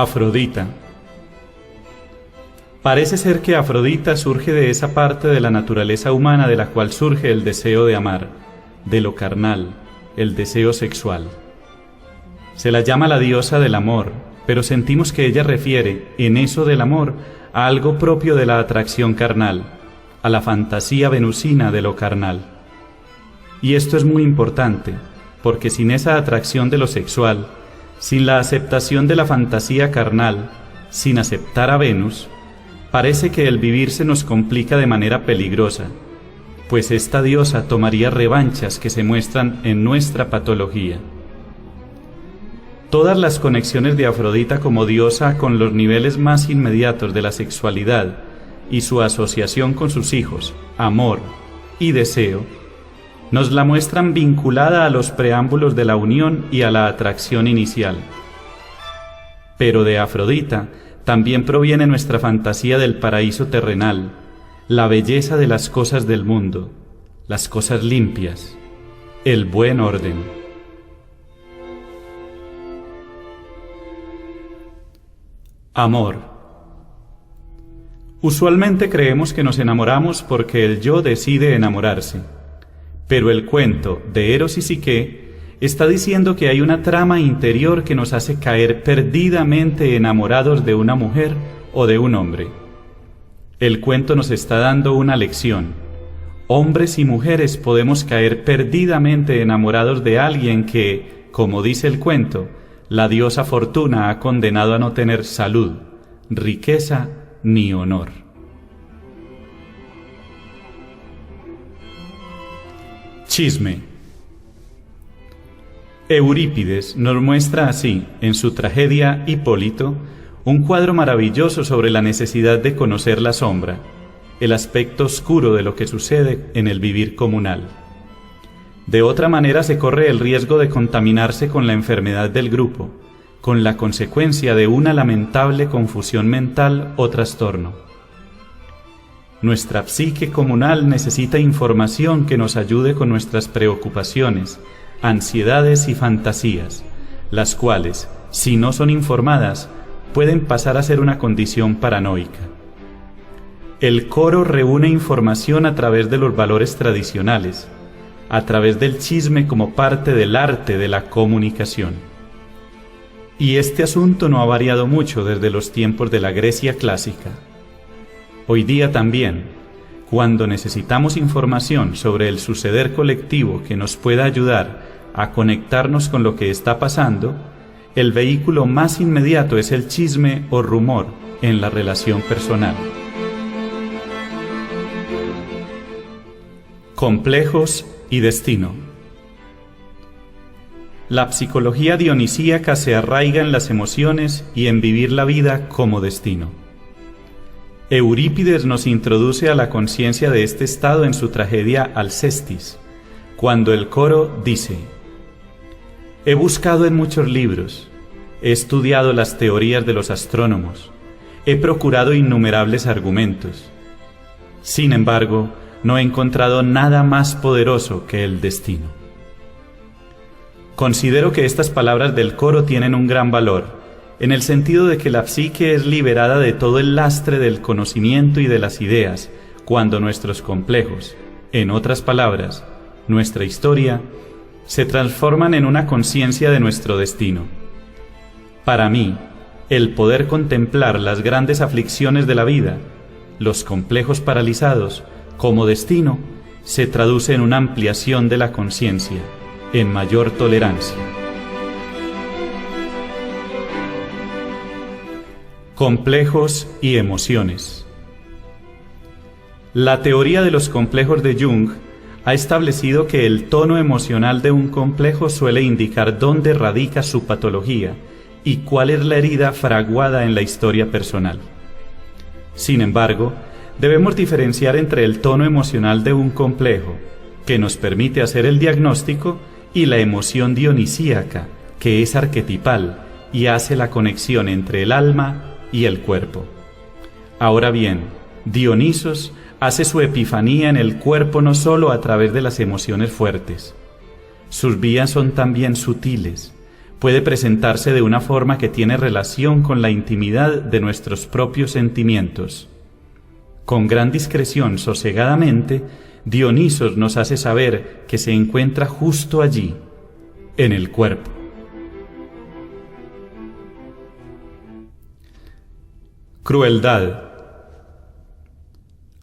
Afrodita. Parece ser que Afrodita surge de esa parte de la naturaleza humana de la cual surge el deseo de amar, de lo carnal, el deseo sexual. Se la llama la diosa del amor, pero sentimos que ella refiere, en eso del amor, a algo propio de la atracción carnal, a la fantasía venusina de lo carnal. Y esto es muy importante, porque sin esa atracción de lo sexual, sin la aceptación de la fantasía carnal, sin aceptar a Venus, parece que el vivir se nos complica de manera peligrosa, pues esta diosa tomaría revanchas que se muestran en nuestra patología. Todas las conexiones de Afrodita como diosa con los niveles más inmediatos de la sexualidad y su asociación con sus hijos, amor y deseo, nos la muestran vinculada a los preámbulos de la unión y a la atracción inicial. Pero de Afrodita también proviene nuestra fantasía del paraíso terrenal, la belleza de las cosas del mundo, las cosas limpias, el buen orden. Amor. Usualmente creemos que nos enamoramos porque el yo decide enamorarse, pero el cuento de Eros y Psique está diciendo que hay una trama interior que nos hace caer perdidamente enamorados de una mujer o de un hombre. El cuento nos está dando una lección. Hombres y mujeres podemos caer perdidamente enamorados de alguien que, como dice el cuento, la diosa Fortuna ha condenado a no tener salud, riqueza ni honor. Chisme. Eurípides nos muestra así, en su tragedia Hipólito, un cuadro maravilloso sobre la necesidad de conocer la sombra, el aspecto oscuro de lo que sucede en el vivir comunal. De otra manera se corre el riesgo de contaminarse con la enfermedad del grupo, con la consecuencia de una lamentable confusión mental o trastorno. Nuestra psique comunal necesita información que nos ayude con nuestras preocupaciones, ansiedades y fantasías, las cuales, si no son informadas, pueden pasar a ser una condición paranoica. El coro reúne información a través de los valores tradicionales, a través del chisme como parte del arte de la comunicación. Y este asunto no ha variado mucho desde los tiempos de la Grecia clásica. Hoy día también, cuando necesitamos información sobre el suceder colectivo que nos pueda ayudar a conectarnos con lo que está pasando, el vehículo más inmediato es el chisme o rumor en la relación personal. Complejos y destino. La psicología dionisíaca se arraiga en las emociones y en vivir la vida como destino. Eurípides nos introduce a la conciencia de este estado en su tragedia Alcestis, cuando el coro dice: he buscado en muchos libros, he estudiado las teorías de los astrónomos, he procurado innumerables argumentos. Sin embargo, no he encontrado nada más poderoso que el destino. Considero que estas palabras del coro tienen un gran valor, en el sentido de que la psique es liberada de todo el lastre del conocimiento y de las ideas, cuando nuestros complejos, en otras palabras, nuestra historia, se transforman en una conciencia de nuestro destino. Para mí, el poder contemplar las grandes aflicciones de la vida, los complejos paralizados, como destino, se traduce en una ampliación de la conciencia, en mayor tolerancia. Complejos y emociones. La teoría de los complejos de Jung ha establecido que el tono emocional de un complejo suele indicar dónde radica su patología y cuál es la herida fraguada en la historia personal. Sin embargo, debemos diferenciar entre el tono emocional de un complejo, que nos permite hacer el diagnóstico, y la emoción dionisíaca, que es arquetipal y hace la conexión entre el alma y el cuerpo. Ahora bien, Dionisos hace su epifanía en el cuerpo no solo a través de las emociones fuertes. Sus vías son también sutiles, puede presentarse de una forma que tiene relación con la intimidad de nuestros propios sentimientos. Con gran discreción, sosegadamente, Dionisos nos hace saber que se encuentra justo allí, en el cuerpo. Crueldad.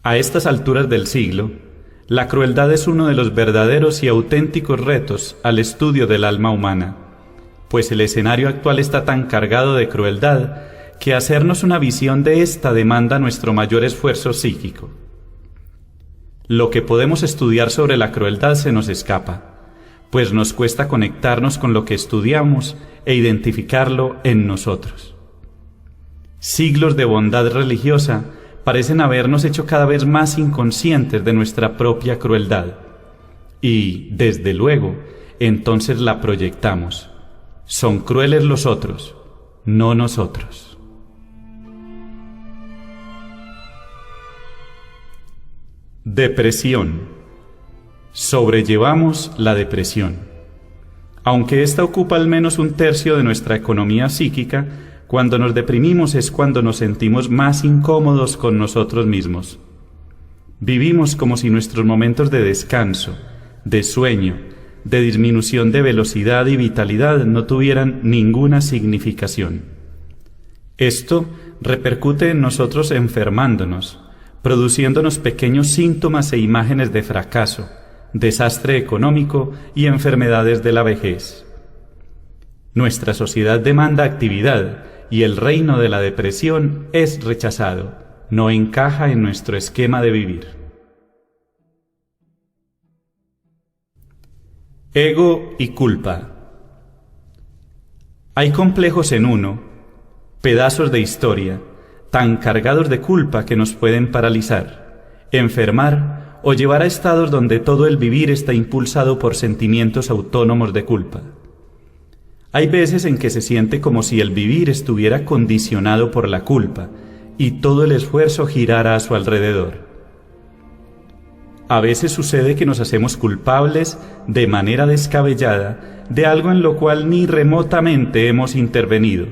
A estas alturas del siglo, la crueldad es uno de los verdaderos y auténticos retos al estudio del alma humana, pues el escenario actual está tan cargado de crueldad que hacernos una visión de esta demanda nuestro mayor esfuerzo psíquico. Lo que podemos estudiar sobre la crueldad se nos escapa, pues nos cuesta conectarnos con lo que estudiamos e identificarlo en nosotros. Siglos de bondad religiosa parecen habernos hecho cada vez más inconscientes de nuestra propia crueldad, y, desde luego, entonces la proyectamos. Son crueles los otros, no nosotros. Depresión. Sobrellevamos la depresión. Aunque ésta ocupa al menos un tercio de nuestra economía psíquica, cuando nos deprimimos es cuando nos sentimos más incómodos con nosotros mismos. Vivimos como si nuestros momentos de descanso, de sueño, de disminución de velocidad y vitalidad no tuvieran ninguna significación. Esto repercute en nosotros enfermándonos, produciéndonos pequeños síntomas e imágenes de fracaso, desastre económico y enfermedades de la vejez. Nuestra sociedad demanda actividad y el reino de la depresión es rechazado, no encaja en nuestro esquema de vivir. Ego y culpa. Hay complejos en uno, pedazos de historia, tan cargados de culpa que nos pueden paralizar, enfermar o llevar a estados donde todo el vivir está impulsado por sentimientos autónomos de culpa. Hay veces en que se siente como si el vivir estuviera condicionado por la culpa y todo el esfuerzo girara a su alrededor. A veces sucede que nos hacemos culpables de manera descabellada de algo en lo cual ni remotamente hemos intervenido,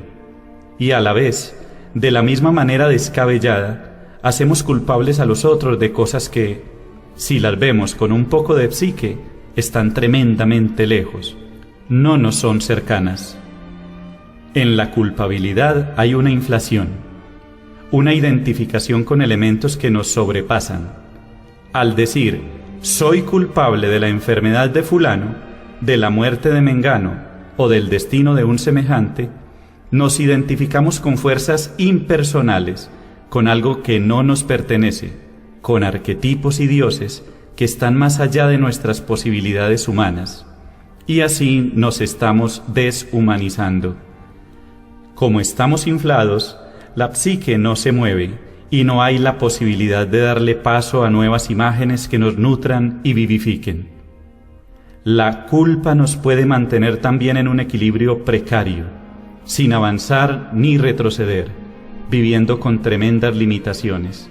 y a la vez, de la misma manera descabellada, hacemos culpables a los otros de cosas que, si las vemos con un poco de psique, están tremendamente lejos, no nos son cercanas. En la culpabilidad hay una inflación, una identificación con elementos que nos sobrepasan. Al decir, soy culpable de la enfermedad de fulano, de la muerte de mengano o del destino de un semejante, nos identificamos con fuerzas impersonales, con algo que no nos pertenece, con arquetipos y dioses que están más allá de nuestras posibilidades humanas, y así nos estamos deshumanizando. Como estamos inflados, la psique no se mueve, y no hay la posibilidad de darle paso a nuevas imágenes que nos nutran y vivifiquen. La culpa nos puede mantener también en un equilibrio precario, sin avanzar ni retroceder, viviendo con tremendas limitaciones.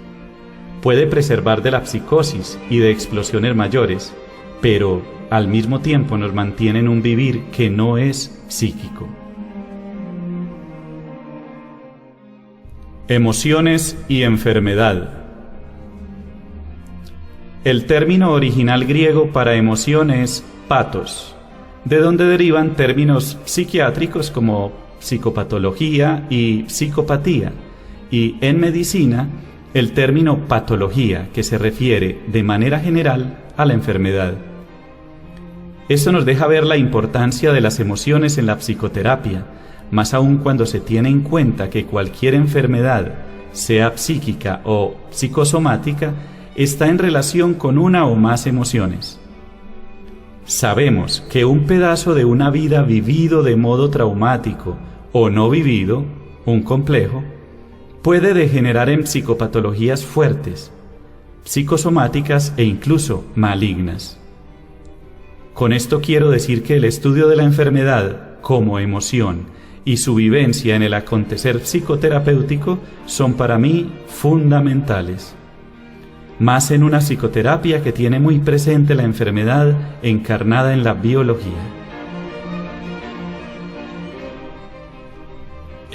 Puede preservar de la psicosis y de explosiones mayores, pero al mismo tiempo nos mantiene en un vivir que no es psíquico. Emociones y enfermedad. El término original griego para emoción es pathos, de donde derivan términos psiquiátricos como psicopatología y psicopatía, y en medicina el término patología, que se refiere de manera general a la enfermedad. Esto nos deja ver la importancia de las emociones en la psicoterapia, más aún cuando se tiene en cuenta que cualquier enfermedad, sea psíquica o psicosomática, está en relación con una o más emociones. Sabemos que un pedazo de una vida vivido de modo traumático o no vivido, un complejo, puede degenerar en psicopatologías fuertes, psicosomáticas e incluso malignas. Con esto quiero decir que el estudio de la enfermedad como emoción y su vivencia en el acontecer psicoterapéutico son para mí fundamentales. Más en una psicoterapia que tiene muy presente la enfermedad encarnada en la biología.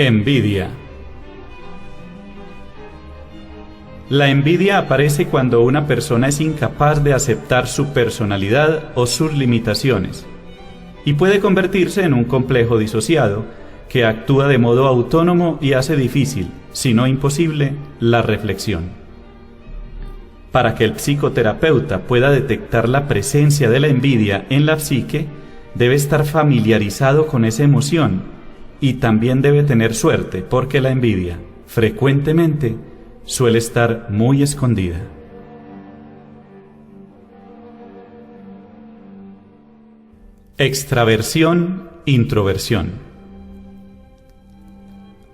Envidia. La envidia aparece cuando una persona es incapaz de aceptar su personalidad o sus limitaciones, y puede convertirse en un complejo disociado que actúa de modo autónomo y hace difícil, si no imposible, la reflexión. Para que el psicoterapeuta pueda detectar la presencia de la envidia en la psique, debe estar familiarizado con esa emoción y también debe tener suerte, porque la envidia, frecuentemente, suele estar muy escondida. Extraversión, introversión.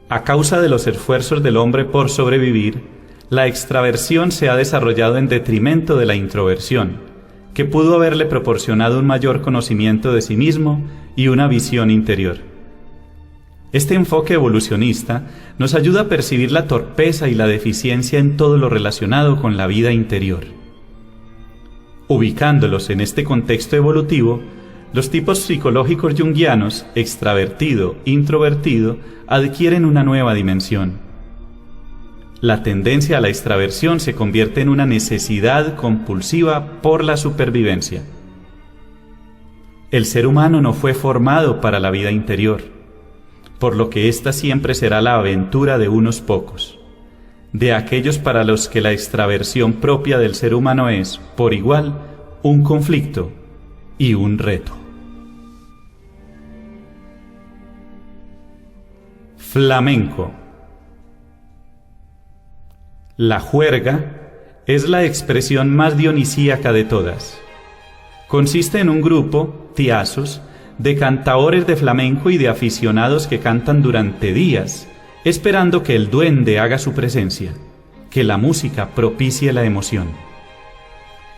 A causa de los esfuerzos del hombre por sobrevivir, la extraversión se ha desarrollado en detrimento de la introversión, que pudo haberle proporcionado un mayor conocimiento de sí mismo y una visión interior. Este enfoque evolucionista nos ayuda a percibir la torpeza y la deficiencia en todo lo relacionado con la vida interior. Ubicándolos en este contexto evolutivo, los tipos psicológicos junguianos, extravertido, introvertido, adquieren una nueva dimensión. La tendencia a la extraversión se convierte en una necesidad compulsiva por la supervivencia. El ser humano no fue formado para la vida interior, por lo que ésta siempre será la aventura de unos pocos, de aquellos para los que la extraversión propia del ser humano es, por igual, un conflicto y un reto. Flamenco. La juerga es la expresión más dionisíaca de todas. Consiste en un grupo, tiazos, de cantaores de flamenco y de aficionados que cantan durante días, esperando que el duende haga su presencia, que la música propicie la emoción.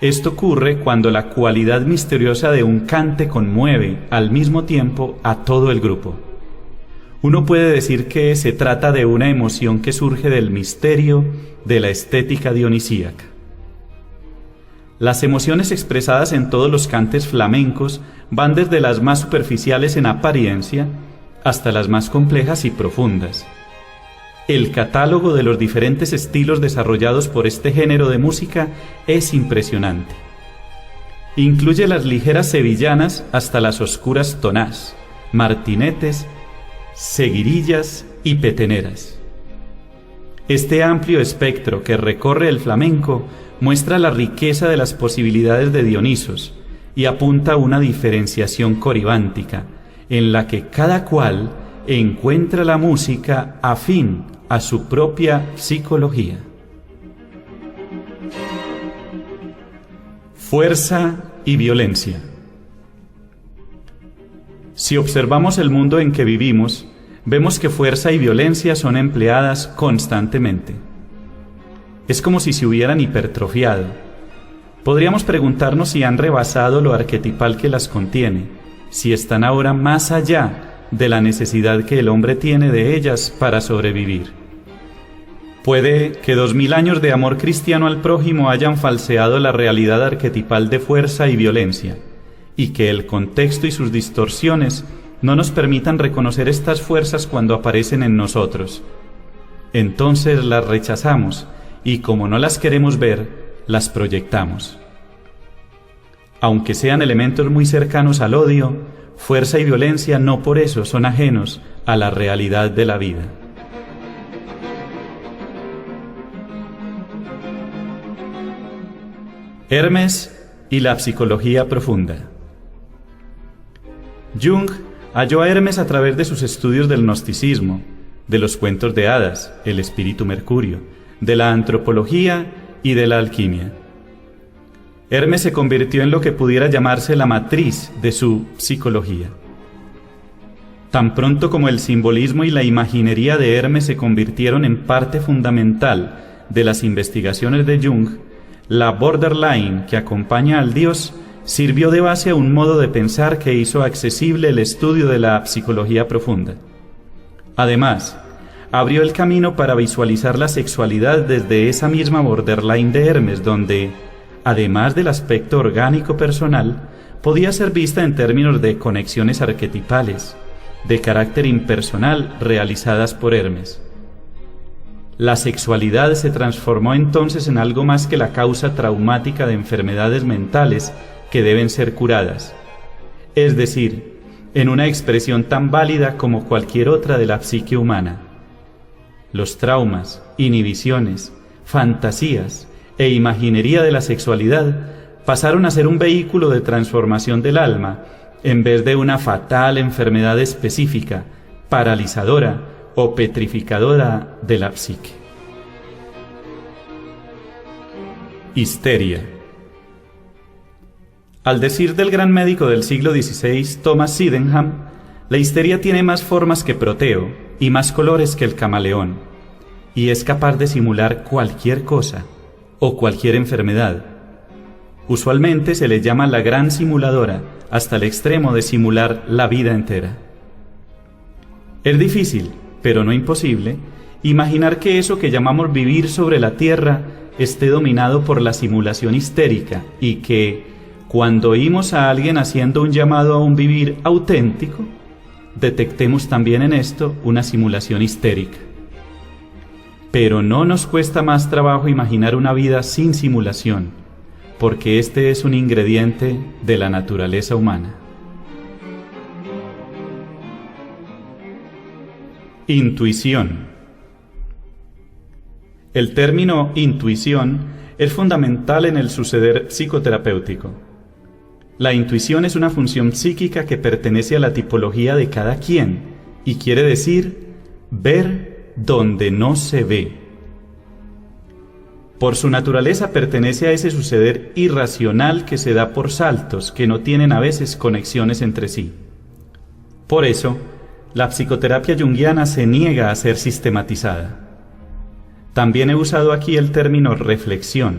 Esto ocurre cuando la cualidad misteriosa de un cante conmueve al mismo tiempo a todo el grupo. Uno puede decir que se trata de una emoción que surge del misterio de la estética dionisíaca. Las emociones expresadas en todos los cantes flamencos van desde las más superficiales en apariencia hasta las más complejas y profundas. El catálogo de los diferentes estilos desarrollados por este género de música es impresionante. Incluye las ligeras sevillanas hasta las oscuras tonás, martinetes, seguirillas y peteneras. Este amplio espectro que recorre el flamenco muestra la riqueza de las posibilidades de Dionisos y apunta a una diferenciación coribántica, en la que cada cual encuentra la música afín a su propia psicología. Fuerza y violencia. Si observamos el mundo en que vivimos, vemos que fuerza y violencia son empleadas constantemente. Es como si se hubieran hipertrofiado. Podríamos preguntarnos si han rebasado lo arquetipal que las contiene, si están ahora más allá de la necesidad que el hombre tiene de ellas para sobrevivir. Puede que 2000 años de amor cristiano al prójimo hayan falseado la realidad arquetipal de fuerza y violencia, y que el contexto y sus distorsiones no nos permitan reconocer estas fuerzas cuando aparecen en nosotros. Entonces las rechazamos, y como no las queremos ver, las proyectamos. Aunque sean elementos muy cercanos al odio, fuerza y violencia no por eso son ajenos a la realidad de la vida. Hermes y la psicología profunda. Jung halló a Hermes a través de sus estudios del gnosticismo, de los cuentos de hadas, el espíritu Mercurio, de la antropología y de la alquimia. Hermes se convirtió en lo que pudiera llamarse la matriz de su psicología. Tan pronto como el simbolismo y la imaginería de Hermes se convirtieron en parte fundamental de las investigaciones de Jung, la borderline que acompaña al dios sirvió de base a un modo de pensar que hizo accesible el estudio de la psicología profunda. Además, abrió el camino para visualizar la sexualidad desde esa misma borderline de Hermes, donde, además del aspecto orgánico personal, podía ser vista en términos de conexiones arquetipales, de carácter impersonal realizadas por Hermes. La sexualidad se transformó entonces en algo más que la causa traumática de enfermedades mentales que deben ser curadas, es decir, en una expresión tan válida como cualquier otra de la psique humana. Los traumas, inhibiciones, fantasías e imaginería de la sexualidad pasaron a ser un vehículo de transformación del alma en vez de una fatal enfermedad específica, paralizadora o petrificadora de la psique. Histeria. Al decir del gran médico del siglo XVI, Thomas Sydenham, la histeria tiene más formas que Proteo y más colores que el camaleón, y es capaz de simular cualquier cosa o cualquier enfermedad. Usualmente se le llama la gran simuladora, hasta el extremo de simular la vida entera. Es difícil, pero no imposible, imaginar que eso que llamamos vivir sobre la tierra esté dominado por la simulación histérica y que, cuando oímos a alguien haciendo un llamado a un vivir auténtico, detectemos también en esto una simulación histérica. Pero no nos cuesta más trabajo imaginar una vida sin simulación, porque este es un ingrediente de la naturaleza humana. Intuición. El término intuición es fundamental en el suceder psicoterapéutico. La intuición es una función psíquica que pertenece a la tipología de cada quien y quiere decir ver donde no se ve. Por su naturaleza pertenece a ese suceder irracional que se da por saltos que no tienen a veces conexiones entre sí. Por eso, la psicoterapia junguiana se niega a ser sistematizada. También he usado aquí el término reflexión,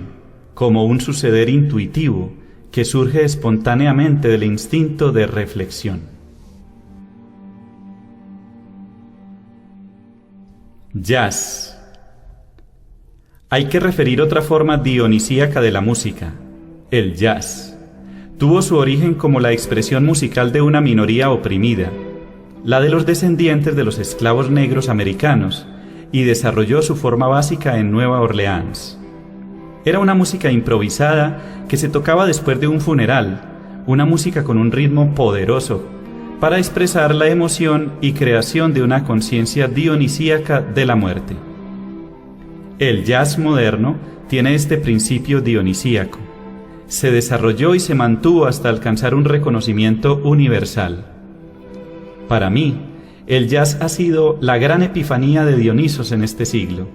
como un suceder intuitivo que surge espontáneamente del instinto de reflexión. Jazz. Hay que referir otra forma dionisíaca de la música, el jazz. Tuvo su origen como la expresión musical de una minoría oprimida, la de los descendientes de los esclavos negros americanos, y desarrolló su forma básica en Nueva Orleans. Era una música improvisada que se tocaba después de un funeral, una música con un ritmo poderoso, para expresar la emoción y creación de una conciencia dionisíaca de la muerte. El jazz moderno tiene este principio dionisíaco. Se desarrolló y se mantuvo hasta alcanzar un reconocimiento universal. Para mí, el jazz ha sido la gran epifanía de Dionisos en este siglo.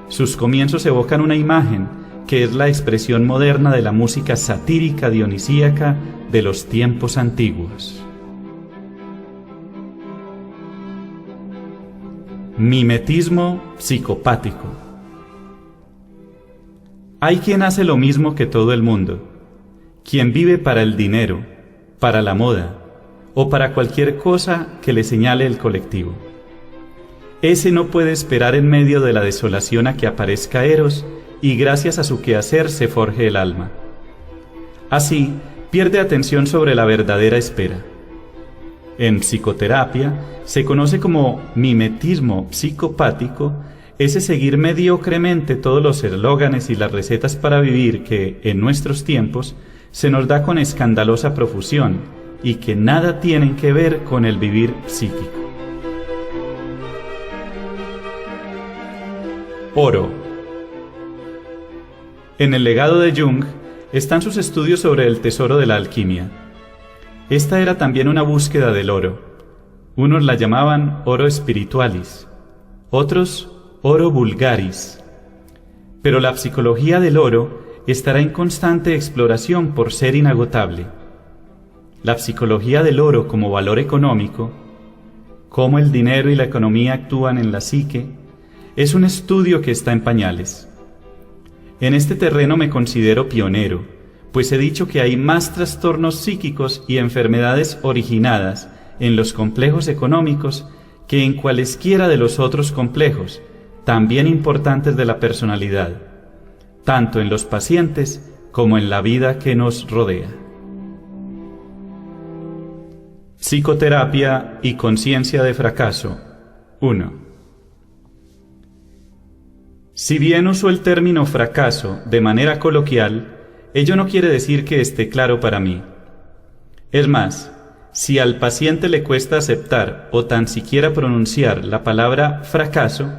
Sus comienzos evocan una imagen que es la expresión moderna de la música satírica dionisíaca de los tiempos antiguos. Mimetismo psicopático. Hay quien hace lo mismo que todo el mundo, quien vive para el dinero, para la moda o para cualquier cosa que le señale el colectivo. Ese no puede esperar en medio de la desolación a que aparezca Eros y gracias a su quehacer se forje el alma. Así, pierde atención sobre la verdadera espera. En psicoterapia se conoce como mimetismo psicopático ese seguir mediocremente todos los eslóganes y las recetas para vivir que, en nuestros tiempos, se nos da con escandalosa profusión y que nada tienen que ver con el vivir psíquico. Oro. En el legado de Jung están sus estudios sobre el tesoro de la alquimia. Esta era también una búsqueda del oro. Unos la llamaban oro spiritualis, otros oro vulgaris. Pero la psicología del oro estará en constante exploración por ser inagotable. La psicología del oro como valor económico, cómo el dinero y la economía actúan en la psique, es un estudio que está en pañales. En este terreno me considero pionero, pues he dicho que hay más trastornos psíquicos y enfermedades originadas en los complejos económicos que en cualesquiera de los otros complejos, también importantes de la personalidad, tanto en los pacientes como en la vida que nos rodea. Psicoterapia y conciencia de fracaso. 1. Si bien uso el término fracaso de manera coloquial, ello no quiere decir que esté claro para mí. Es más, si al paciente le cuesta aceptar o tan siquiera pronunciar la palabra fracaso,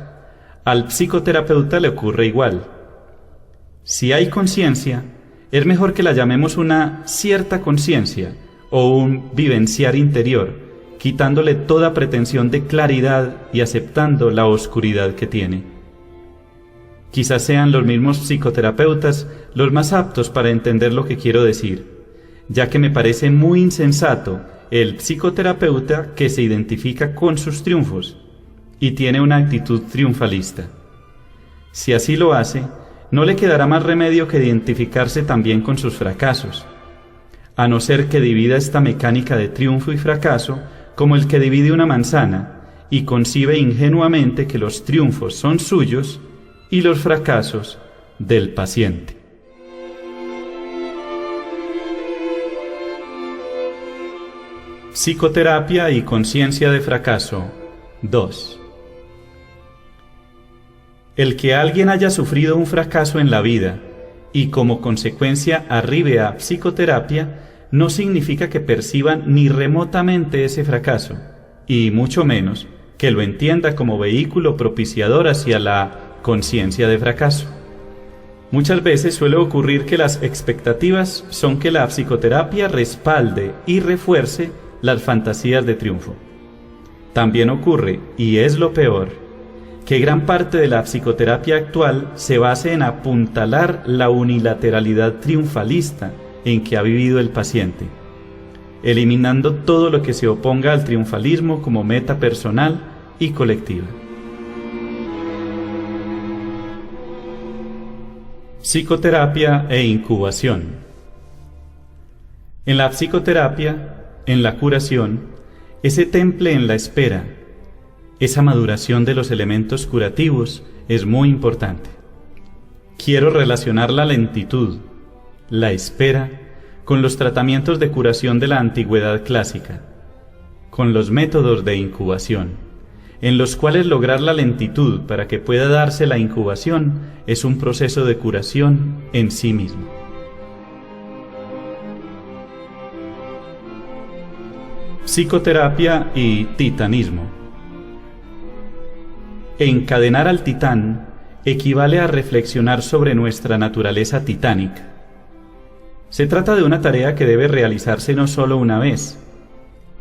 al psicoterapeuta le ocurre igual. Si hay conciencia, es mejor que la llamemos una cierta conciencia o un vivenciar interior, quitándole toda pretensión de claridad y aceptando la oscuridad que tiene. Quizás sean los mismos psicoterapeutas los más aptos para entender lo que quiero decir, ya que me parece muy insensato el psicoterapeuta que se identifica con sus triunfos y tiene una actitud triunfalista. Si así lo hace, no le quedará más remedio que identificarse también con sus fracasos, a no ser que divida esta mecánica de triunfo y fracaso como el que divide una manzana y concibe ingenuamente que los triunfos son suyos y los fracasos del paciente. Psicoterapia y conciencia de fracaso. 2. El que alguien haya sufrido un fracaso en la vida y como consecuencia arribe a psicoterapia no significa que perciban ni remotamente ese fracaso, y mucho menos que lo entienda como vehículo propiciador hacia la conciencia de fracaso. Muchas veces suele ocurrir que las expectativas son que la psicoterapia respalde y refuerce las fantasías de triunfo. También ocurre, y es lo peor, que gran parte de la psicoterapia actual se base en apuntalar la unilateralidad triunfalista en que ha vivido el paciente, eliminando todo lo que se oponga al triunfalismo como meta personal y colectiva. Psicoterapia e incubación. En la psicoterapia, en la curación, ese temple en la espera, esa maduración de los elementos curativos es muy importante. Quiero relacionar la lentitud, la espera, con los tratamientos de curación de la antigüedad clásica, con los métodos de incubación, en los cuales lograr la lentitud para que pueda darse la incubación es un proceso de curación en sí mismo. Psicoterapia y titanismo. Encadenar al titán equivale a reflexionar sobre nuestra naturaleza titánica. Se trata de una tarea que debe realizarse no solo una vez.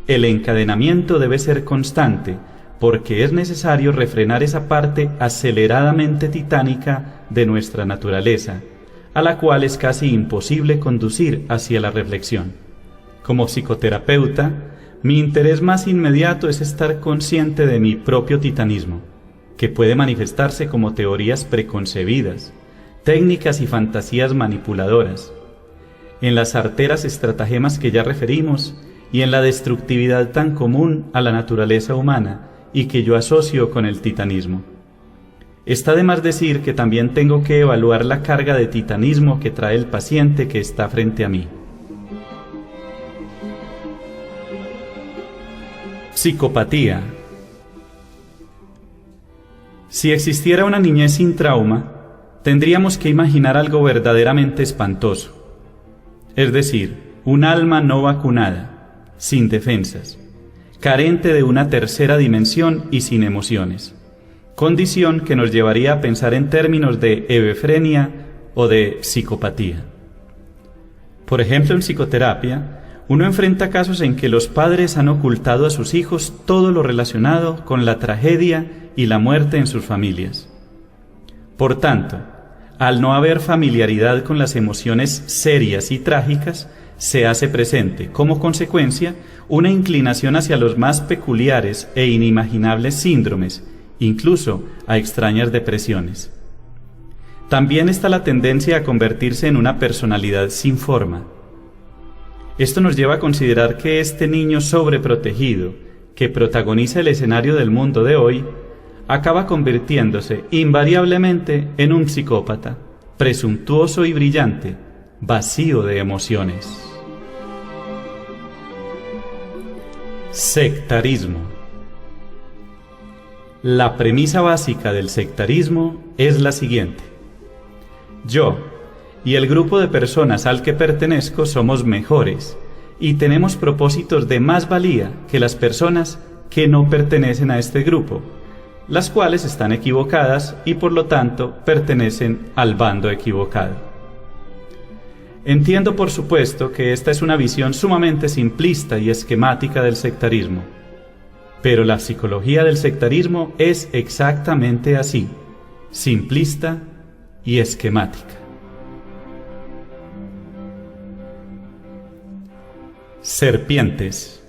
El encadenamiento debe ser constante, porque es necesario refrenar esa parte aceleradamente titánica de nuestra naturaleza, a la cual es casi imposible conducir hacia la reflexión. Como psicoterapeuta, mi interés más inmediato es estar consciente de mi propio titanismo, que puede manifestarse como teorías preconcebidas, técnicas y fantasías manipuladoras, en las arteras estratagemas que ya referimos y en la destructividad tan común a la naturaleza humana y que yo asocio con el titanismo. Está de más decir que también tengo que evaluar la carga de titanismo que trae el paciente que está frente a mí. Psicopatía. Si existiera una niñez sin trauma, tendríamos que imaginar algo verdaderamente espantoso. Es decir, un alma no vacunada, sin defensas, carente de una tercera dimensión y sin emociones, condición que nos llevaría a pensar en términos de hebefrenia o de psicopatía. Por ejemplo, en psicoterapia, uno enfrenta casos en que los padres han ocultado a sus hijos todo lo relacionado con la tragedia y la muerte en sus familias. Por tanto, al no haber familiaridad con las emociones serias y trágicas, se hace presente, como consecuencia, una inclinación hacia los más peculiares e inimaginables síndromes, incluso a extrañas depresiones. También está la tendencia a convertirse en una personalidad sin forma. Esto nos lleva a considerar que este niño sobreprotegido, que protagoniza el escenario del mundo de hoy, acaba convirtiéndose invariablemente en un psicópata, presuntuoso y brillante, vacío de emociones. Sectarismo. La premisa básica del sectarismo es la siguiente: yo y el grupo de personas al que pertenezco somos mejores y tenemos propósitos de más valía que las personas que no pertenecen a este grupo, las cuales están equivocadas y por lo tanto pertenecen al bando equivocado. Entiendo por supuesto que esta es una visión sumamente simplista y esquemática del sectarismo, pero la psicología del sectarismo es exactamente así, simplista y esquemática. Serpientes.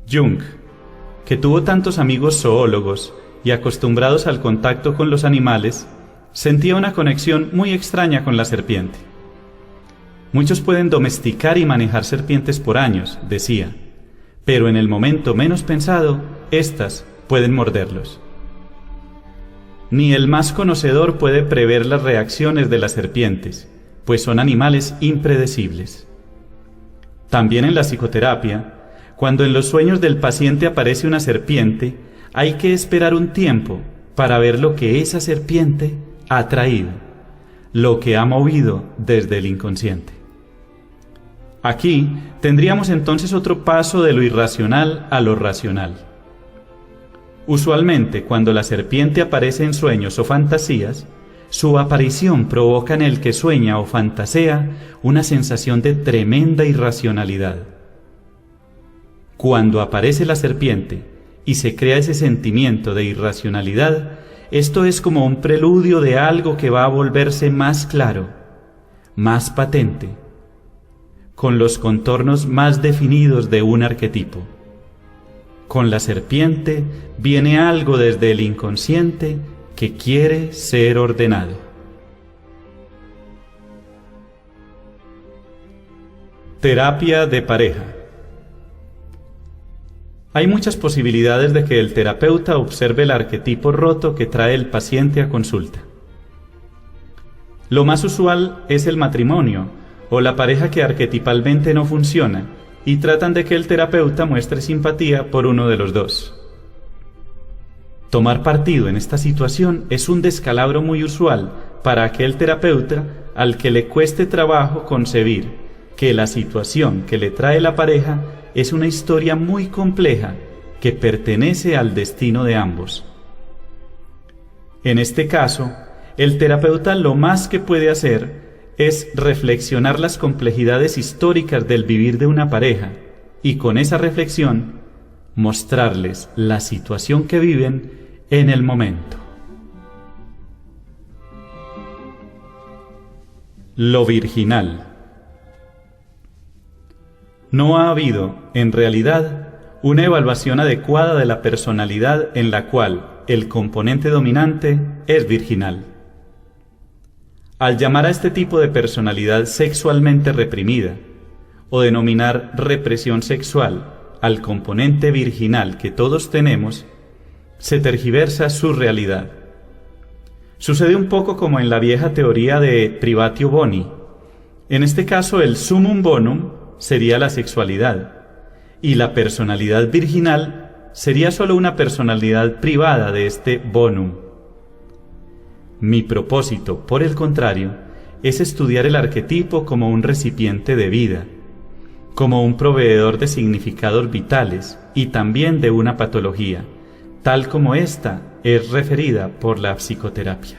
Jung, que tuvo tantos amigos zoólogos y acostumbrados al contacto con los animales, sentía una conexión muy extraña con la serpiente. Muchos pueden domesticar y manejar serpientes por años, decía, pero en el momento menos pensado, éstas pueden morderlos. Ni el más conocedor puede prever las reacciones de las serpientes, pues son animales impredecibles. También en la psicoterapia, cuando en los sueños del paciente aparece una serpiente, hay que esperar un tiempo para ver lo que esa serpiente ha traído, lo que ha movido desde el inconsciente. Aquí tendríamos entonces otro paso de lo irracional a lo racional. Usualmente, cuando la serpiente aparece en sueños o fantasías, su aparición provoca en el que sueña o fantasea una sensación de tremenda irracionalidad. Cuando aparece la serpiente y se crea ese sentimiento de irracionalidad, esto es como un preludio de algo que va a volverse más claro, más patente, con los contornos más definidos de un arquetipo. Con la serpiente viene algo desde el inconsciente que quiere ser ordenado. Terapia de pareja. Hay muchas posibilidades de que el terapeuta observe el arquetipo roto que trae el paciente a consulta. Lo más usual es el matrimonio o la pareja que arquetipalmente no funciona y tratan de que el terapeuta muestre simpatía por uno de los dos. Tomar partido en esta situación es un descalabro muy usual para aquel terapeuta al que le cueste trabajo concebir que la situación que le trae la pareja es una historia muy compleja que pertenece al destino de ambos. En este caso, el terapeuta lo más que puede hacer es reflexionar las complejidades históricas del vivir de una pareja y con esa reflexión mostrarles la situación que viven en el momento. Lo virginal. No ha habido, en realidad, una evaluación adecuada de la personalidad en la cual el componente dominante es virginal. Al llamar a este tipo de personalidad sexualmente reprimida, o denominar represión sexual al componente virginal que todos tenemos, se tergiversa su realidad. Sucede un poco como en la vieja teoría de Privatio Boni. En este caso, el sumum bonum sería la sexualidad, y la personalidad virginal sería solo una personalidad privada de este bonum. Mi propósito, por el contrario, es estudiar el arquetipo como un recipiente de vida, como un proveedor de significados vitales y también de una patología, tal como esta es referida por la psicoterapia.